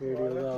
ویډیو دا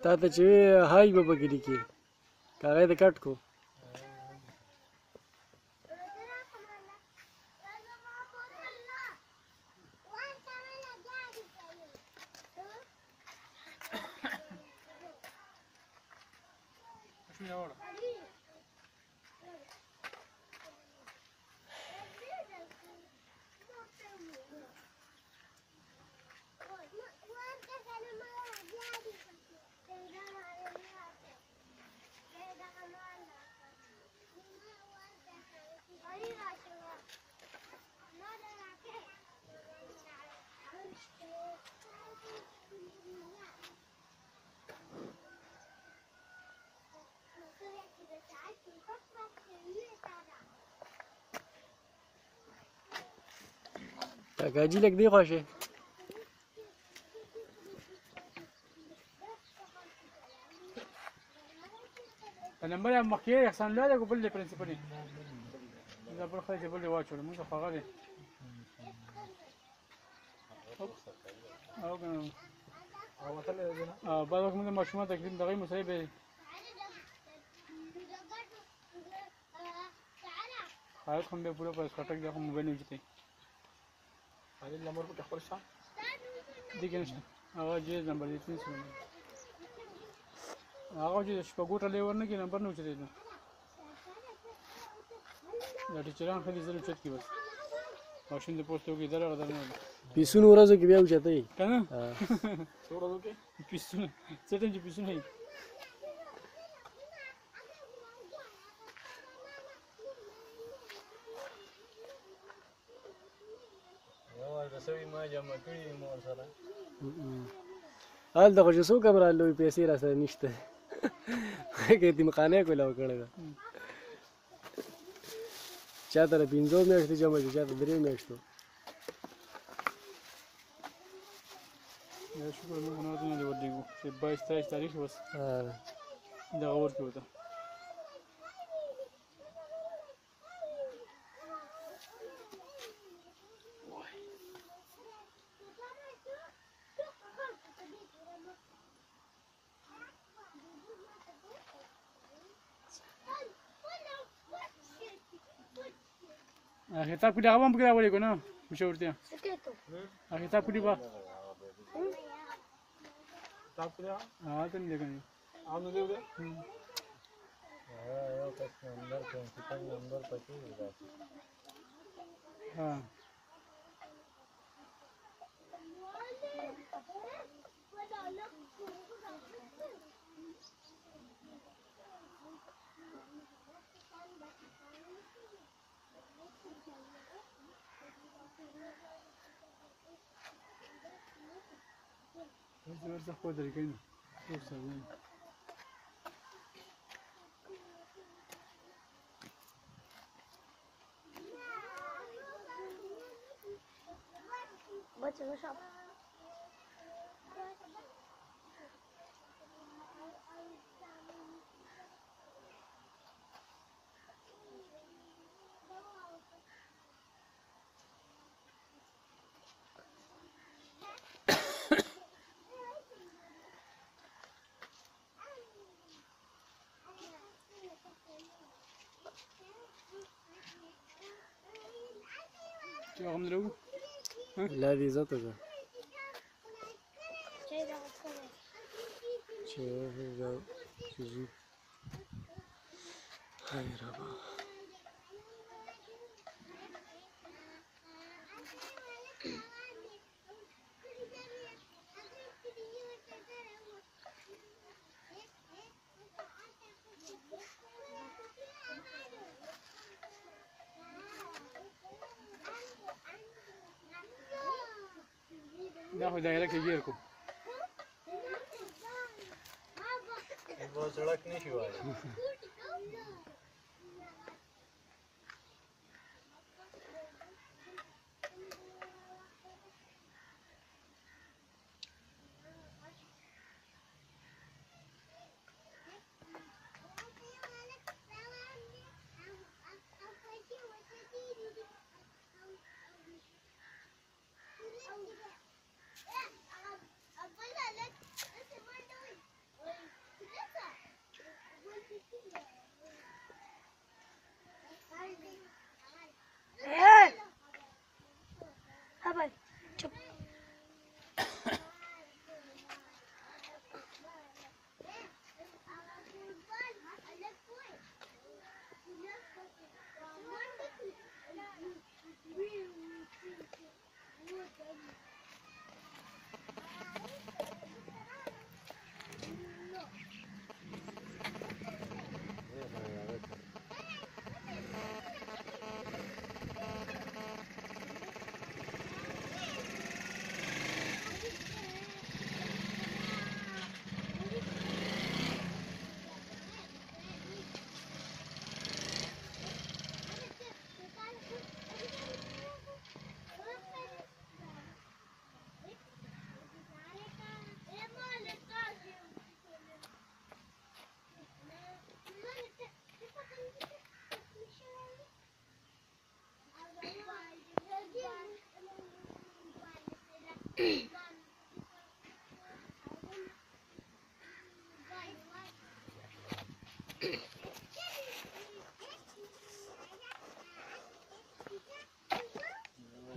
تا ته چې هاي به پکې لیکي هغه یې کټ کو کاجی لګ دی خوښه نمبر مخکې احسان الله د بل پرنسپل دا بل خلک بل واچول موږ خو هغه دی او کنه او وصله دی نه بعد وخت موږ ماشومه تقریبا دغه مصیبه خاص کوم به پوره پر سټک دغه موبایل نه جته هغه نمبر په خپل شان دیګنه هغه جې نمبر دې څه هغه چې شپږوټه لیور نه کې نمبر نه وچته دا ټیچران خالي زره چت کې بس ماشین د پوسټو کې درغه درنه پیسونه ورځو کې بیا وچته کنه ورځو کې پیسونه څه ته چې پیسونه هي سوي ما جمع کړی مور سره حال دغه څو کمره لوي پیسې را سره نشته کې دې مخانه کوله وکړه چا تر 15 میاشتې جمع شو چا تر 3 میاشتو یا شکر موږ نه ورته نه ورډېږو چې 22-23 تاریخ بس دغه ورکړو ته Kita kuda awam kira boleh kono, bisa urutnya. Kita kuda ba. Tak kuda? Ah, tu ni kan. Anu dia udah. Ya, kas number, principal number pasti udah. Ah. Versa خودری کنی فرصت نه بچه بشم چه آقام دلو؟ لا دي زاتها چه ده چیزی خیر با ناخذ دايره كبيركم वो सड़क नहीं हुआ है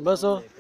बस हो